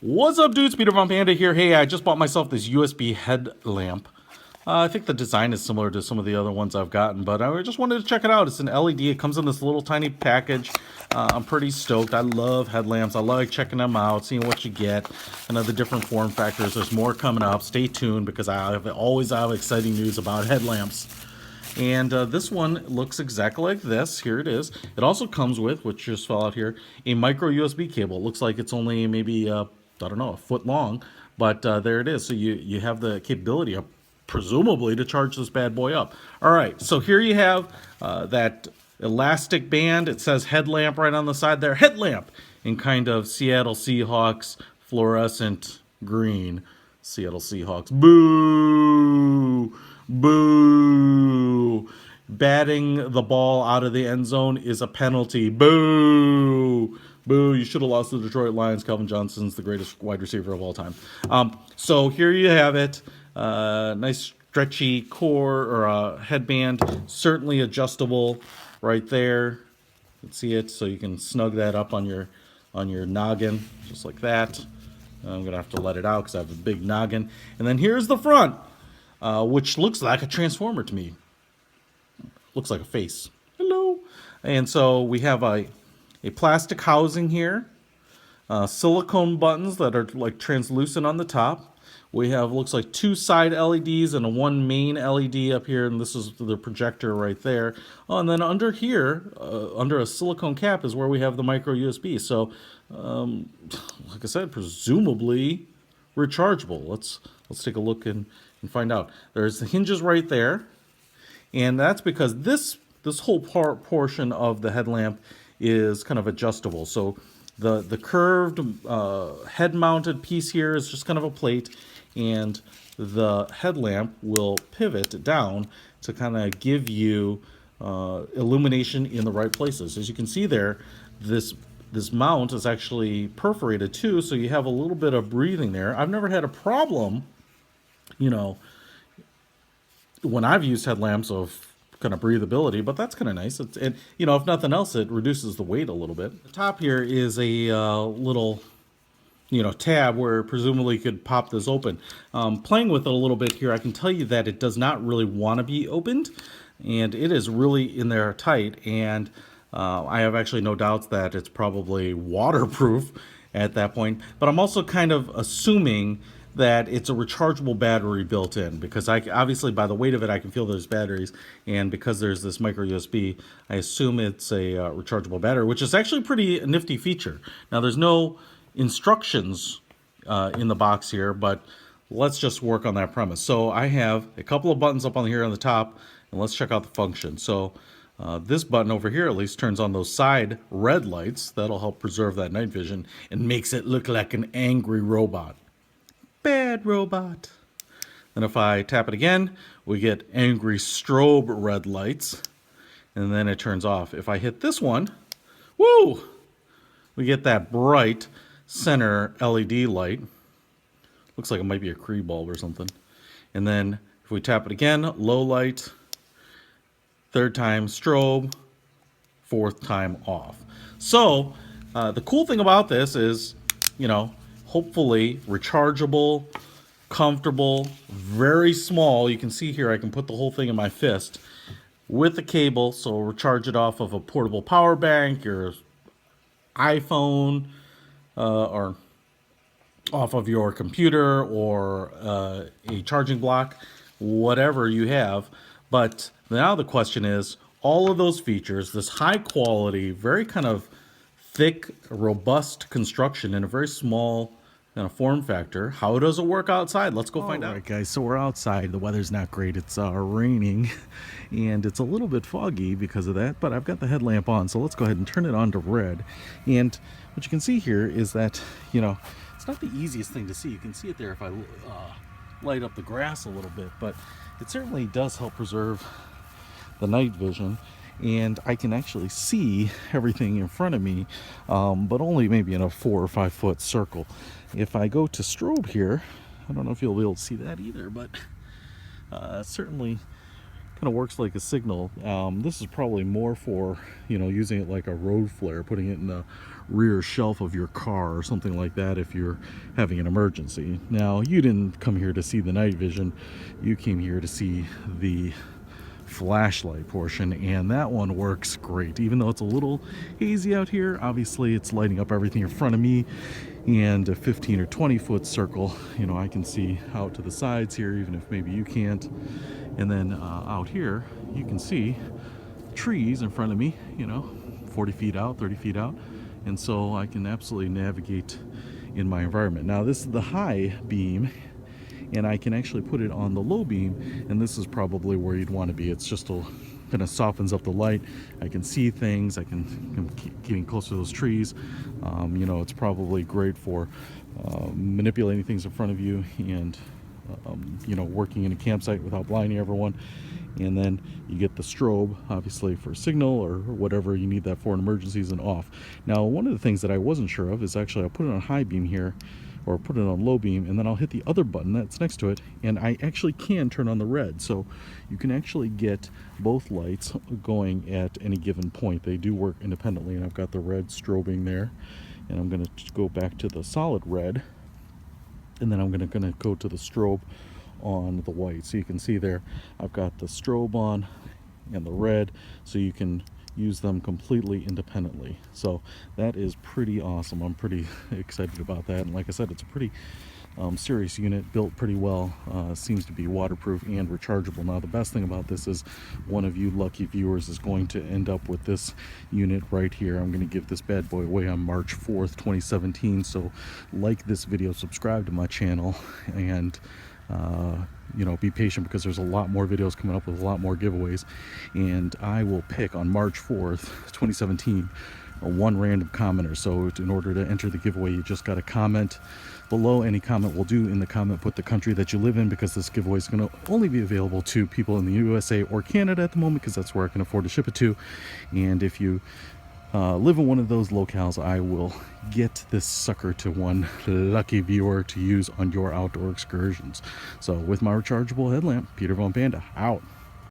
What's up, dudes? Peter from Panda here. Hey, I just bought myself this USB headlamp. I think the design is similar to some of the other ones I've gotten, but I just wanted to check it out. It's an LED. It comes in this little tiny package. I'm pretty stoked. I love headlamps. I like checking them out, seeing what you get, and other different form factors. There's more coming up. Stay tuned because I always have exciting news about headlamps. And this one looks exactly like this. Here it is. It also comes with, which just fell out here, a micro USB cable. It looks like it's only maybe, I don't know, a foot long, but there it is. So you have the capability of presumably to charge this bad boy up. All right, so here you have that elastic band. It says headlamp right on the side there. Headlamp in kind of Seattle Seahawks fluorescent green. Seattle Seahawks. Boo! Boo! Batting the ball out of the end zone is a penalty. Boo! Boo, you should have lost to the Detroit Lions. Calvin Johnson's the greatest wide receiver of all time. So here you have it. Nice stretchy core or headband. Certainly adjustable right there. You can see it, so you can snug that up on your noggin, just like that. I'm going to have to let it out because I have a big noggin. And then here's the front, which looks like a transformer to me. Looks like a face. Hello. And so we have a plastic housing here, silicone buttons that are like translucent on the top. We have, looks like, 2 side LEDs and one main LED up here, and this is the projector right there. Oh, and then under here, under a silicone cap, is where we have the micro USB. So, like I said, presumably rechargeable. Let's take a look and find out. There's the hinges right there, and that's because this whole portion of the headlamp is kind of adjustable. So the curved head-mounted piece here is just kind of a plate, and the headlamp will pivot down to kind of give you illumination in the right places. As you can see there, this mount is actually perforated too, so you have a little bit of breathing there. I've never had a problem, you know, when I've used headlamps of kind of breathability, but that's kind of nice. And you know, if nothing else, it reduces the weight a little bit. The top here is a little, you know, tab where presumably you could pop this open. Playing with it a little bit here, I can tell you that it does not really want to be opened, and it is really in there tight. And I have actually no doubts that it's probably waterproof at that point. But I'm also kind of assuming that it's a rechargeable battery built in, because obviously by the weight of it I can feel there's batteries, and because there's this micro USB, I assume it's a rechargeable battery, which is actually a pretty nifty feature. Now there's no instructions in the box here, but let's just work on that premise. So I have a couple of buttons up on here on the top, and let's check out the function. So this button over here at least turns on those side red lights. That'll help preserve that night vision and makes it look like an angry robot. Bad robot. Then if I tap it again, we get angry strobe red lights, and then it turns off. If I hit this one, woo, we get that bright center LED light. Looks like it might be a Cree bulb or something. And then if we tap it again, low light, third time strobe, fourth time off. So the cool thing about this is, you know, hopefully rechargeable, comfortable, very small. You can see here I can put the whole thing in my fist with the cable, so recharge it off of a portable power bank, your iPhone, or off of your computer, or a charging block, whatever you have. But now the question is, all of those features, this high quality, very kind of thick, robust construction in a very small kind of form factor, how does it work outside? Let's go find out. All right, guys, so we're outside. The weather's not great. It's raining, and it's a little bit foggy because of that, but I've got the headlamp on, so let's go ahead and turn it on to red. And what you can see here is that, you know, it's not the easiest thing to see. You can see it there if I light up the grass a little bit, but it certainly does help preserve the night vision. And I can actually see everything in front of me, but only maybe in a 4 or 5 foot circle. If I go to strobe here, I don't know if you'll be able to see that either, but certainly kind of works like a signal. This is probably more for, you know, using it like a road flare, putting it in the rear shelf of your car or something like that if you're having an emergency. Now, you didn't come here to see the night vision. You came here to see the flashlight portion, and that one works great. Even though it's a little hazy out here, obviously it's lighting up everything in front of me, and a 15 or 20 foot circle, you know, I can see out to the sides here, even if maybe you can't. And then out here you can see trees in front of me, you know, 40 feet out, 30 feet out, and so I can absolutely navigate in my environment. Now, this is the high beam, and I can actually put it on the low beam, and this is probably where you'd want to be. It's just a kind of softens up the light. I can see things. I'm getting closer to those trees. You know, it's probably great for manipulating things in front of you, and you know, working in a campsite without blinding everyone. And then you get the strobe, obviously, for signal or whatever you need that for in emergencies, and off. Now, one of the things that I wasn't sure of is actually I'll put it on high beam here, or put it on low beam, and then I'll hit the other button that's next to it, and I actually can turn on the red. So you can actually get both lights going at any given point. They do work independently, and I've got the red strobing there, and I'm going to go back to the solid red, and then I'm going to go to the strobe on the white. So you can see there I've got the strobe on and the red, so you can use them completely independently. So that is pretty awesome. I'm pretty excited about that, and like I said, it's a pretty serious unit, built pretty well. Seems to be waterproof and rechargeable. Now, the best thing about this is one of you lucky viewers is going to end up with this unit right here. I'm going to give this bad boy away on March 4th, 2017. So like this video, subscribe to my channel, and you know, be patient, because there's a lot more videos coming up with a lot more giveaways, and I will pick on March 4th, 2017, one random commenter. So in order to enter the giveaway, you just got to comment below. Any comment will do. In the comment, put the country that you live in, because this giveaway is going to only be available to people in the USA or Canada at the moment, because that's where I can afford to ship it to. And if you live in one of those locales, I will get this sucker to one lucky viewer to use on your outdoor excursions. So with my rechargeable headlamp, Peter von Panda, out.